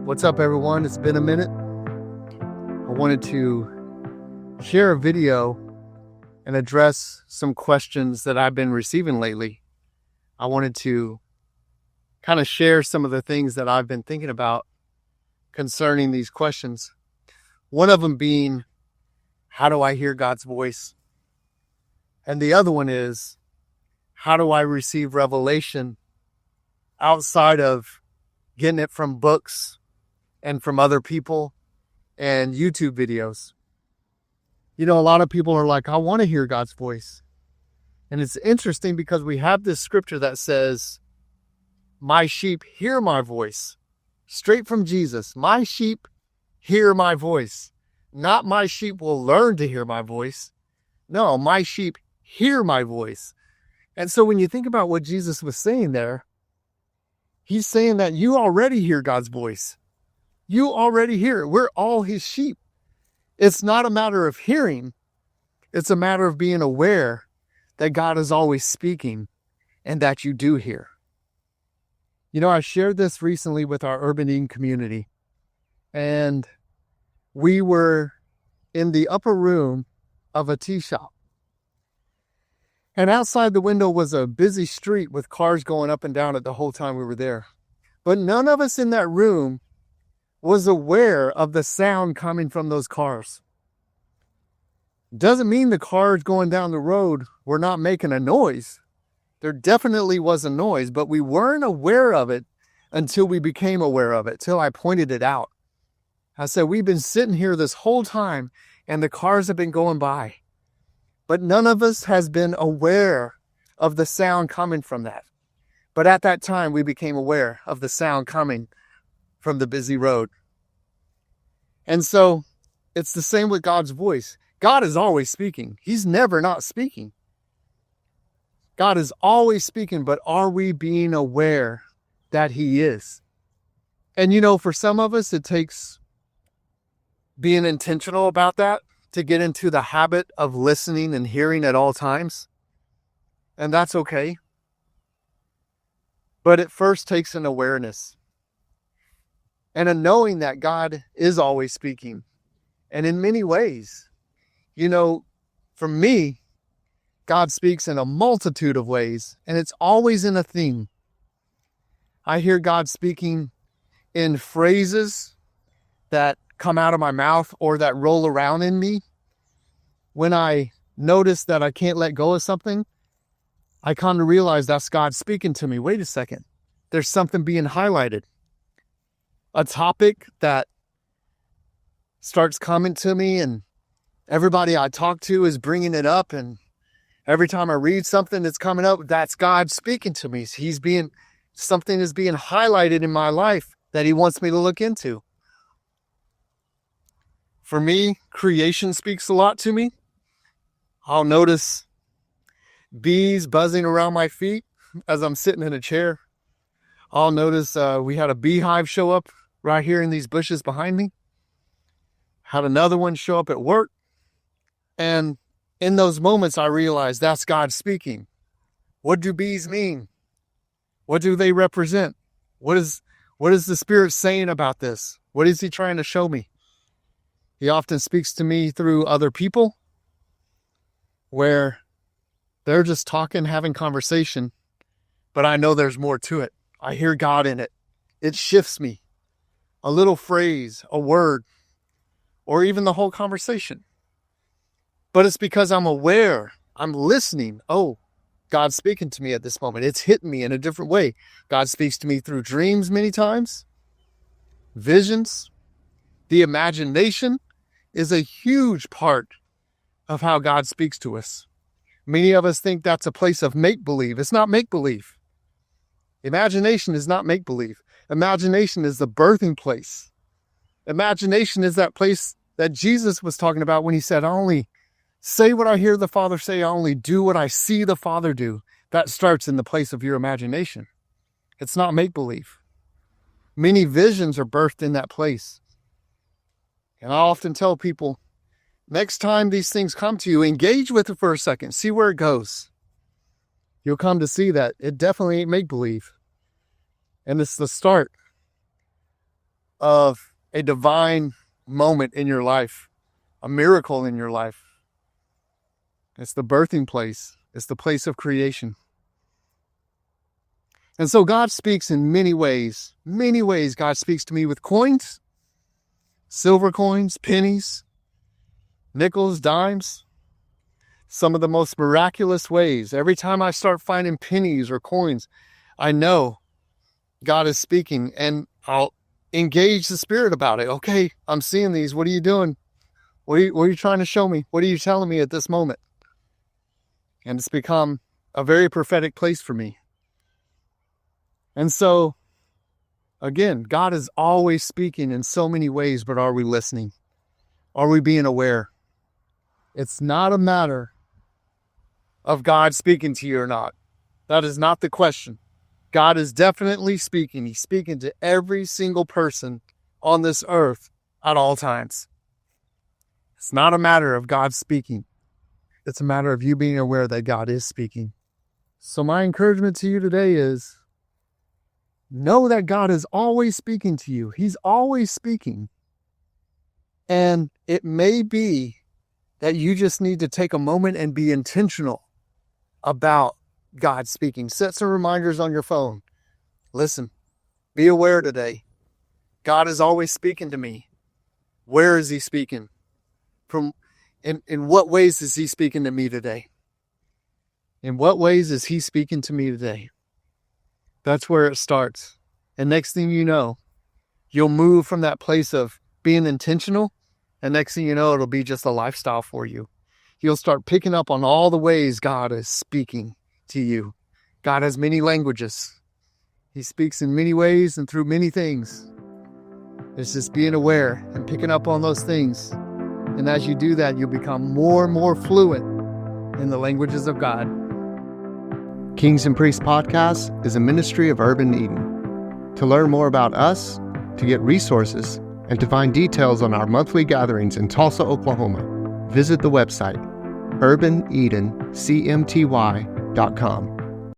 What's up, everyone? It's been a minute. I wanted to share a video and address some questions that I've been receiving lately. I wanted to kind of share some of the things that I've been thinking about concerning these questions. One of them being, how do I hear God's voice? And the other one is, how do I receive revelation outside of getting it from books and from other people and YouTube videos? You know, a lot of people are like, I want to hear God's voice. And it's interesting because we have this scripture that says, my sheep hear my voice. Straight from Jesus. My sheep hear my voice. Not my sheep will learn to hear my voice. No, my sheep hear my voice. And so when you think about what Jesus was saying there, he's saying that you already hear God's voice. You already hear it. We're all his sheep. It's not a matter of hearing. It's a matter of being aware that God is always speaking and that you do hear. You know, I shared this recently with our Urban Eden community, and we were in the upper room of a tea shop. And outside the window was a busy street with cars going up and down it the whole time we were there. But none of us in that room was aware of the sound coming from those cars. Doesn't mean the cars going down the road were not making a noise. There definitely was a noise, but we weren't aware of it until we became aware of it, till I pointed it out. I said, we've been sitting here this whole time and the cars have been going by, but none of us has been aware of the sound coming from that. But at that time, we became aware of the sound coming from the busy road. And so it's the same with God's voice. God is always speaking. He's never not speaking. God is always speaking, but are we being aware that he is? And you know, for some of us, it takes being intentional about that to get into the habit of listening and hearing at all times. And that's okay. But it first takes an awareness and a knowing that God is always speaking. And in many ways, you know, for me, God speaks in a multitude of ways, and it's always in a theme. I hear God speaking in phrases that come out of my mouth or that roll around in me. When I notice that I can't let go of something, I kind of realize that's God speaking to me. Wait a second. There's something being highlighted. A topic that starts coming to me, and everybody I talk to is bringing it up, and every time I read something that's coming up, that's God speaking to me. Something is being highlighted in my life that he wants me to look into. For me, creation speaks a lot to me. I'll notice bees buzzing around my feet as I'm sitting in a chair. I'll notice we had a beehive show up right here in these bushes behind me. Had another one show up at work. And in those moments, I realized that's God speaking. What do bees mean? What do they represent? What is the Spirit saying about this? What is he trying to show me? He often speaks to me through other people where they're just talking, having conversation, but I know there's more to it. I hear God in it. It shifts me. A little phrase, a word, or even the whole conversation. But it's because I'm aware, I'm listening. Oh, God's speaking to me at this moment. It's hitting me in a different way. God speaks to me through dreams many times, visions. The imagination is a huge part of how God speaks to us. Many of us think that's a place of make-believe. It's not make-believe. Imagination is not make-believe. Imagination is the birthing place. Imagination is that place that Jesus was talking about when he said, I only say what I hear the Father say. I only do what I see the Father do. That starts in the place of your imagination. It's not make-believe. Many visions are birthed in that place. And I often tell people, next time these things come to you, engage with it for a second. See where it goes. You'll come to see that it definitely ain't make-believe. And it's the start of a divine moment in your life, a miracle in your life. It's the birthing place. It's the place of creation. And so God speaks in many ways. Many ways God speaks to me with coins, silver coins, pennies, nickels, dimes. Some of the most miraculous ways. Every time I start finding pennies or coins, I know God is speaking, and I'll engage the Spirit about it. Okay, I'm seeing these. What are you doing? What are you trying to show me? What are you telling me at this moment? And it's become a very prophetic place for me. And so, again, God is always speaking in so many ways, but are we listening? Are we being aware? It's not a matter of God speaking to you or not. That is not the question. God is definitely speaking. He's speaking to every single person on this earth at all times. It's not a matter of God speaking. It's a matter of you being aware that God is speaking. So my encouragement to you today is, know that God is always speaking to you. He's always speaking. And it may be that you just need to take a moment and be intentional about God speaking. Set some reminders on your phone. Listen, be aware today. God is always speaking to me. Where is he speaking? In what ways is he speaking to me today? In what ways is he speaking to me today? That's where it starts. And next thing you know, you'll move from that place of being intentional, and next thing you know, it'll be just a lifestyle for you. You'll start picking up on all the ways God is speaking to you. God has many languages. He speaks in many ways and through many things. It's just being aware and picking up on those things. And as you do that, you'll become more and more fluent in the languages of God. Kings and Priests Podcast is a ministry of Urban Eden. To learn more about us, to get resources, and to find details on our monthly gatherings in Tulsa, Oklahoma, visit the website urbanedencmty.com.